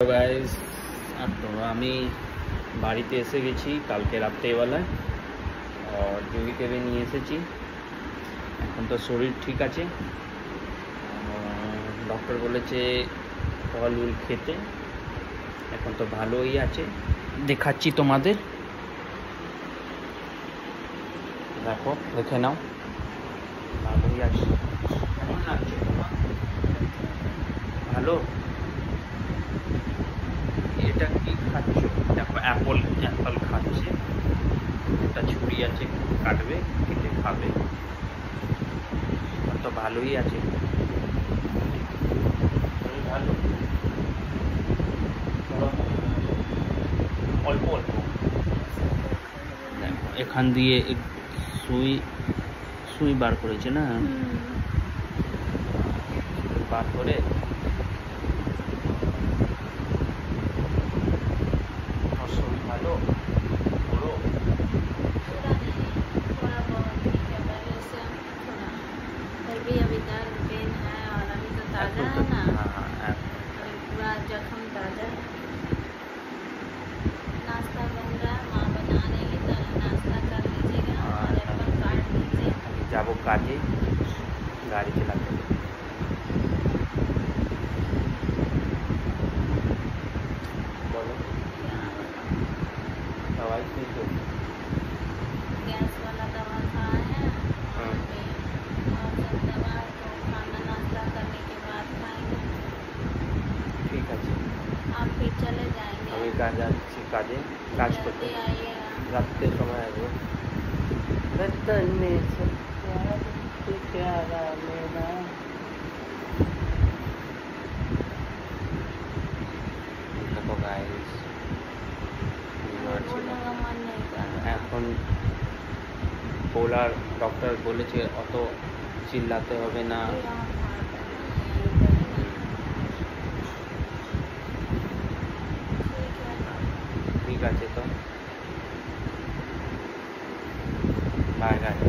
Hello guys, তো আমি বাড়িতে এসে গেছি কালকে রাত্রেবেলায়। আর জুহিকে নিয়ে এসেছি। এখন তো শরীর ঠিক আছে। ডক্টর বলেছে ফল উল খেতে। এখন তো ভালোই আছে, দেখাচ্ছি তোমাদের। দেখো, দেখে নাও, ভালোই আছে। কেমন লাগছে তোমার? ভালো। এটা কি খাচ্ছ? দেখো, অ্যাপল খাচ্ছে। একটা ছুরি আছে, কাটবে, কেটে খাবে। তো ভালোই আছে, ভালো। অল্প অল্প দেখো, এখান দিয়ে সুই বার করেছে না, বার করে ফসল ভালো বড়। अभी दर्द पेन है और अभी तो ताज़ा है ना। पूरा जख्म ताज़ा है। नाश्ता बन रहा है, माँ बना रही है, तो नाश्ता कर लीजिएगा और एप्पल काट लीजिए। যাবো কাজে, গাড়ি চালাতে। বলো, সবাই সুস্থ? गैस वाला दवा खाए हैं और सब दवा तो खाना नाश्ता करने के बाद खाएंगे। ঠিক আছে, आप फिर चले जाएंगे। আমি যাচ্ছি কাজে, কাজ করতে। जल्दी आइएगा। রাত্রে সময় আসবো। रतने से प्यार से प्यारा मेरा। দেখো গাইস, बोलने का मन नहीं कर रहा। এখন বলার ডক্টর বলেছে অত চিল্লাতে হবে না। ঠিক আছে, তো বাই বাই।